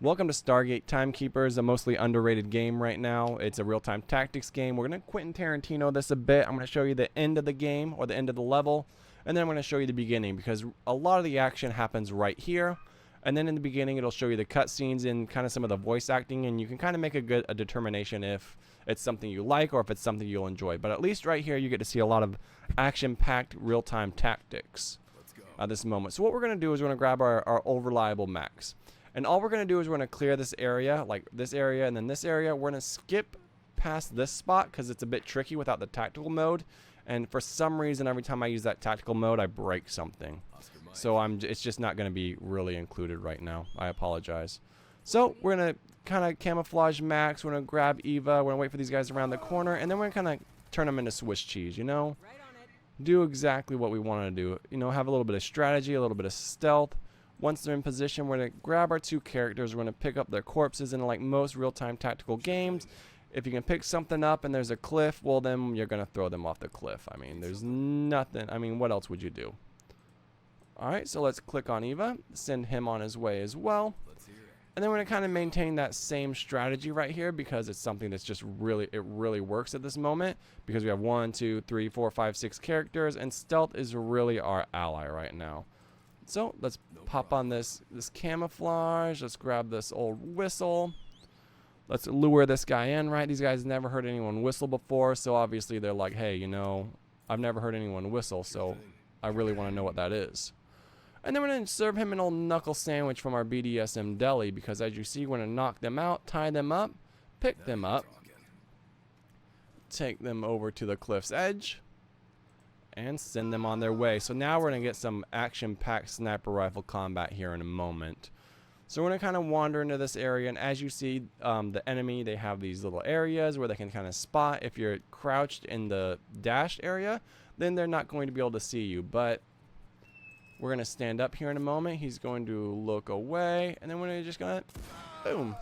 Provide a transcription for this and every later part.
Welcome to Stargate Timekeepers, a mostly underrated game right now. It's a real-time tactics game. We're going to Quentin Tarantino this a bit. I'm going to show you the end of the game, or the end of the level, and then I'm going to show you the beginning, because a lot of the action happens right here. And then in the beginning, it'll show you the cutscenes and kind of some of the voice acting, and you can kind of make a determination if it's something you like or if it's something you'll enjoy. But at least right here, you get to see a lot of action-packed real-time tactics at this moment. So what we're going to do is we're going to grab our old reliable max. And all we're going to do is we're going to clear this area, like this area and then this area. We're going to skip past this spot because it's a bit tricky without the tactical mode. And for some reason, every time I use that tactical mode, I break something. So it's just not going to be really included right now. I apologize. So we're going to kind of camouflage Max. We're going to grab Eva. We're going to wait for these guys around the corner. And then we're going to kind of turn them into Swiss cheese, you know? Do exactly what we want to do. You know, have a little bit of strategy, a little bit of stealth. Once they're in position, we're going to grab our two characters. We're going to pick up their corpses. And like most real-time tactical games, if you can pick something up and there's a cliff, well, then you're going to throw them off the cliff. I mean, there's nothing. I mean, what else would you do? All right, so let's click on Eva. Send him on his way as well. And then we're going to kind of maintain that same strategy right here because it's something that's just really works at this moment, because we have 1, 2, 3, 4, 5, 6 characters, and stealth is really our ally right now. So let's pop on this camouflage. Let's grab this old whistle. Let's lure this guy in, right? These guys never heard anyone whistle before, so obviously they're like, hey, you know, I've never heard anyone whistle, so I really want to know what that is. And then we're going to serve him an old knuckle sandwich from our BDSM deli, because as you see, we're going to knock them out, tie them up, pick them up, take them over to the cliff's edge, and send them on their way. So now we're going to get some action-packed sniper rifle combat here in a moment. So we're going to kind of wander into this area, and as you see, the enemy, they have these little areas where they can kind of spot. If you're crouched in the dashed area, then they're not going to be able to see you. But we're going to stand up here in a moment. He's going to look away, and then we're just going to, boom.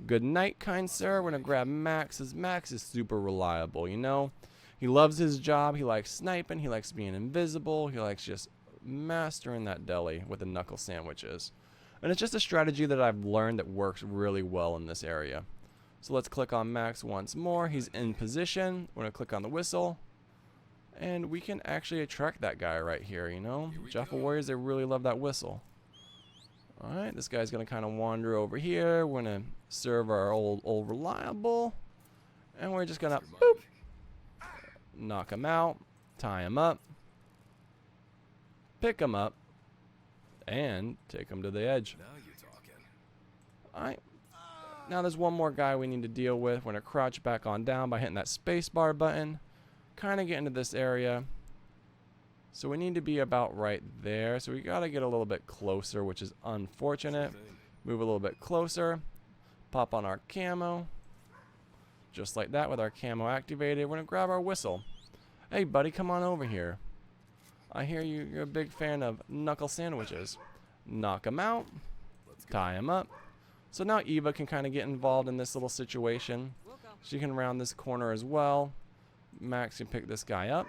Good night, kind sir. We're going to grab Max. Max is super reliable, you know. He loves his job. He likes sniping. He likes being invisible. He likes just mastering that deli with the knuckle sandwiches. And it's just a strategy that I've learned that works really well in this area. So let's click on Max once more. He's in position. We're going to click on the whistle. And we can actually attract that guy right here, you know. Jaffa Warriors, they really love that whistle. Alright, this guy's going to kind of wander over here. We're going to serve our old reliable. And we're just going to, boop, knock him out, tie him up, pick him up, and take him to the edge. Now you're talking. Alright. Now there's one more guy we need to deal with. We're going to crouch back on down by hitting that spacebar button. Kind of get into this area. So we need to be about right there. So we got to get a little bit closer, which is unfortunate. Move a little bit closer. Pop on our camo. Just like that, with our camo activated. We're going to grab our whistle. Hey, buddy, come on over here. I hear you're a big fan of knuckle sandwiches. Knock him out. Tie him up. So now Eva can kind of get involved in this little situation. She can round this corner as well. Max can pick this guy up.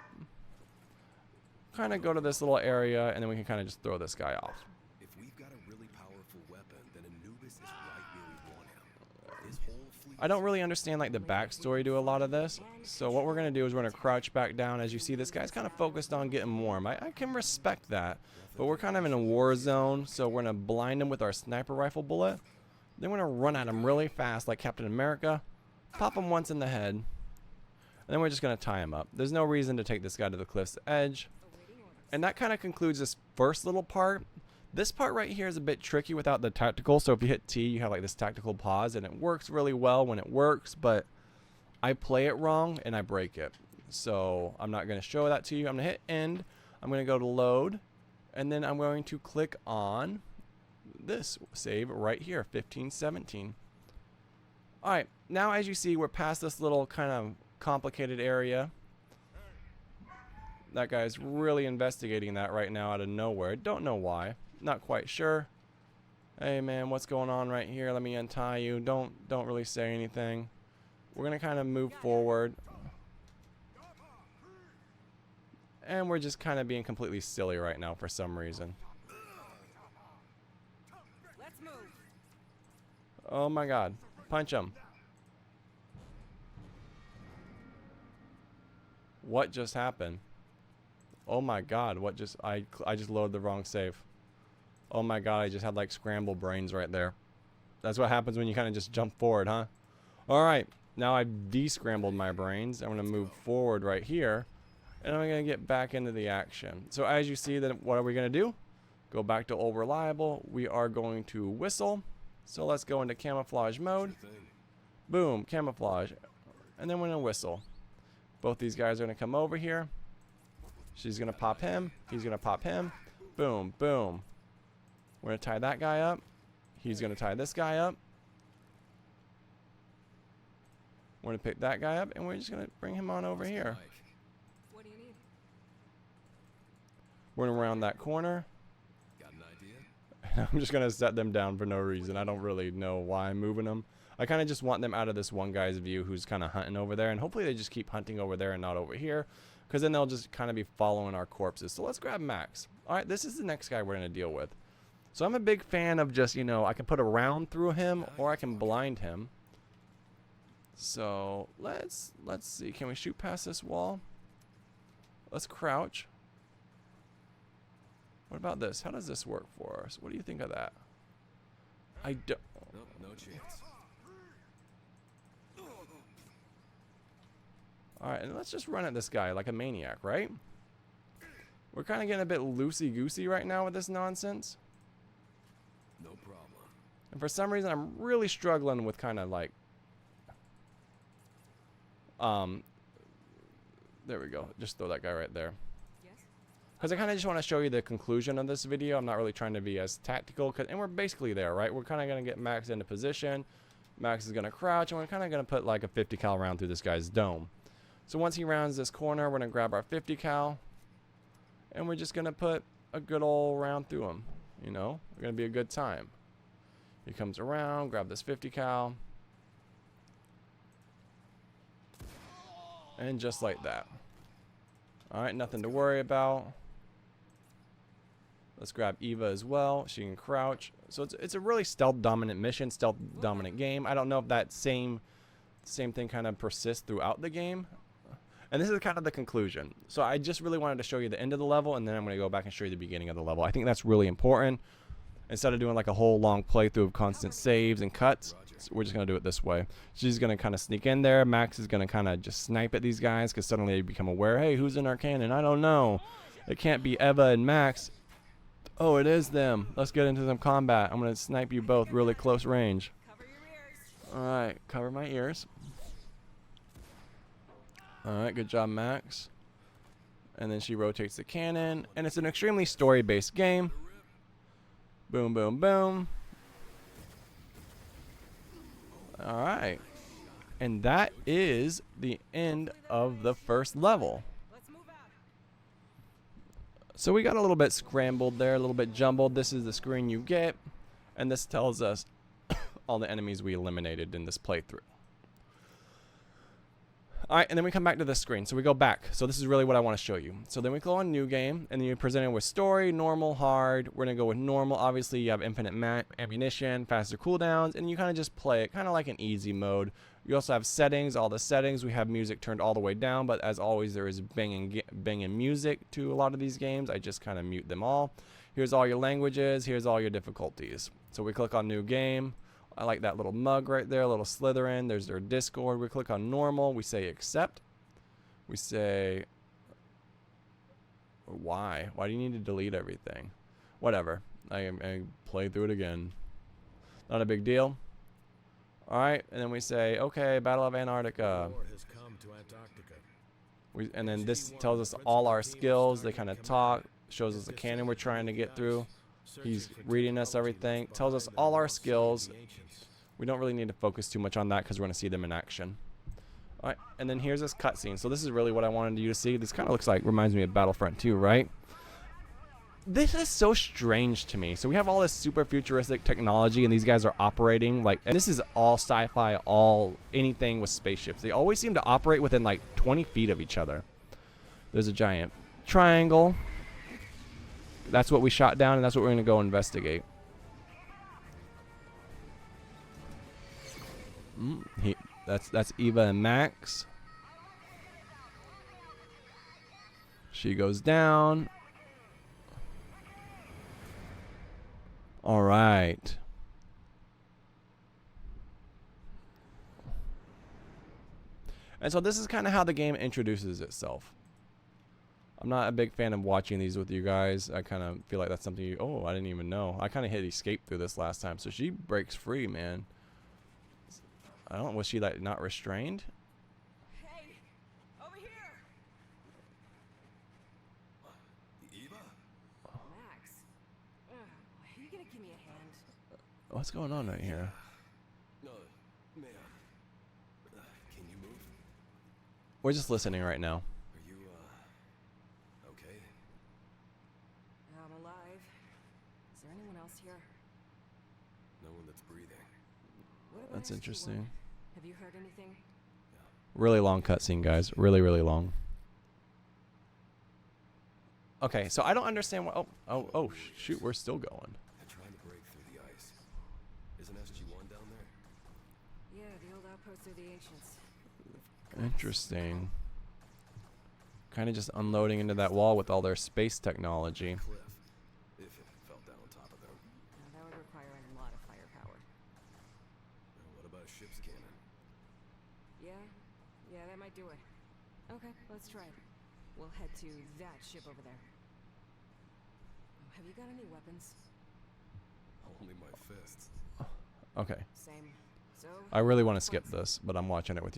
Kind of go to this little area, and then we can kind of just throw this guy off. If we've got a really powerful weapon, then Anubis is right where we want him. His whole fleet. I don't really understand like the backstory to a lot of this. So what we're going to do is we're going to crouch back down. As you see, this guy's kind of focused on getting warm. I can respect that. But we're kind of in a war zone, so we're going to blind him with our sniper rifle bullet. Then we're going to run at him really fast like Captain America. Pop him once in the head. And then we're just going to tie him up. There's no reason to take this guy to the cliff's edge. And that kind of concludes this first little part. This part right here is a bit tricky without the tactical. So if you hit T, you have like this tactical pause, and it works really well when it works, but I play it wrong and I break it. So I'm not going to show that to you. I'm going to hit end. I'm going to go to load, and then I'm going to click on this save right here, 1517. All right, now as you see, we're past this little kind of complicated area. That guy's really investigating that right now out of nowhere. Don't know why. Not quite sure. Hey man, what's going on right here? Let me untie you. Don't really say anything. We're gonna kind of move forward. And we're just kind of being completely silly right now for some reason. Oh my god. Punch him. What just happened? Oh my god, what just I just loaded the wrong save. Oh my god, I just had like scrambled brains right there. That's what happens when you kind of just jump forward, huh? Alright, now I've de-scrambled my brains. I'm going to move forward right here. And I'm going to get back into the action. So as you see, then what are we going to do? Go back to old reliable. We are going to whistle. So let's go into camouflage mode. Boom, camouflage. And then we're going to whistle. Both these guys are going to come over here. She's going to pop him. He's going to pop him. Boom, boom. We're going to tie that guy up. He's going to tie this guy up. We're going to pick that guy up, and we're just going to bring him on over here. What do you need? We're going to round that corner. Got an idea? I'm just going to set them down for no reason. I don't really know why I'm moving them. I kind of just want them out of this one guy's view who's kind of hunting over there, and hopefully they just keep hunting over there and not over here, because then they'll just kind of be following our corpses. So let's grab Max. All right, this is the next guy we're going to deal with. So I'm a big fan of just, you know, I can put a round through him or I can blind him. So let's see. Can we shoot past this wall? Let's crouch. What about this? How does this work for us? What do you think of that? I don't. Nope, no chance. Alright, and let's just run at this guy like a maniac, right? We're kind of getting a bit loosey-goosey right now with this nonsense. No problem. And for some reason, I'm really struggling with kind of like... There we go. Just throw that guy right there. Yes? Because I kind of just want to show you the conclusion of this video. I'm not really trying to be as tactical. And we're basically there, right? We're kind of going to get Max into position. Max is going to crouch. And we're kind of going to put like a 50 cal round through this guy's dome. So once he rounds this corner, we're going to grab our 50 cal. And we're just going to put a good old round through him. You know? It's going to be a good time. He comes around. Grab this 50 cal. And just like that. Alright, nothing to worry about. Let's grab Eva as well. She can crouch. So it's a really stealth dominant mission, stealth dominant game. I don't know if that same thing kind of persists throughout the game. And this is kind of the conclusion. So I just really wanted to show you the end of the level, and then I'm going to go back and show you the beginning of the level. I think that's really important. Instead of doing like a whole long playthrough of constant saves and cuts, so we're just going to do it this way. She's going to kind of sneak in there. Max is going to kind of just snipe at these guys because suddenly they become aware, hey, who's in our cannon? I don't know. It can't be Eva and Max. Oh, it is them. Let's get into some combat. I'm going to snipe you both really close range. Cover your ears. Alright, cover my ears. Alright, good job, Max. And then she rotates the cannon. And it's an extremely story-based game. Boom, boom, boom. Alright. And that is the end of the first level. Let's move out. So we got a little bit scrambled there, a little bit jumbled. This is the screen you get. And this tells us all the enemies we eliminated in this playthrough. Alright, and then we come back to this screen. So we go back. So this is really what I want to show you. So then we go on new game, and then you're presented with story, normal, hard. We're going to go with normal. Obviously, you have infinite ammunition, faster cooldowns, and you kind of just play it kind of like an easy mode. You also have settings, all the settings. We have music turned all the way down, but as always, there is banging music to a lot of these games. I just kind of mute them all. Here's all your languages. Here's all your difficulties. So we click on new game. I like that little mug right there, a little Slytherin. There's their Discord. We click on normal. We say accept. We say, why? Why do you need to delete everything? Whatever. I play through it again. Not a big deal. All right, and then we say, okay, Battle of Antarctica. And then this tells us all our skills. They kind of talk, shows us the cannon we're trying to get through. He's reading us everything, tells us all our skills. We don't really need to focus too much on that because we're going to see them in action. All right, and then here's this cutscene. So this is really what I wanted you to see. This kind of looks like, reminds me of Battlefront 2, right? This is so strange to me. So we have all this super futuristic technology, and these guys are operating like, and this is all sci-fi, all anything with spaceships. They always seem to operate within like 20 feet of each other. There's a giant triangle. That's what we shot down, and that's what we're going to go investigate. That's Eva and Max. She goes down. All right. And so this is kind of how the game introduces itself. I'm not a big fan of watching these with you guys. I kind of feel like that's something oh, I didn't even know. I kind of hit escape through this last time. So she breaks free, man. I don't, was she like not restrained? Hey, over here. Eva? Max. Are you gonna give me a hand? What's going on right here? No, ma'am. Can you move? We're just listening right now. Are you, okay? I'm alive. Is there anyone else here? No one that's breathing. What about That's SG-1? interesting. Have you heard anything? Really long cutscene, guys. Really, really long. Okay, so I don't understand what. Oh, shoot, we're still going. They're trying to break through the ice. Isn't SG-1 down there? Yeah, the old outpost of the ancients. Interesting. Kind of just unloading into that wall with all their space technology. Cliff. If it fell down on top of them. Now, that would require a lot of firepower. What about a ship's cannon? Yeah, that might do it. Okay, let's try it. We'll head to that ship over there. Oh, have you got any weapons? Only my fists. Okay. Same. So I really want to skip this, but I'm watching it with you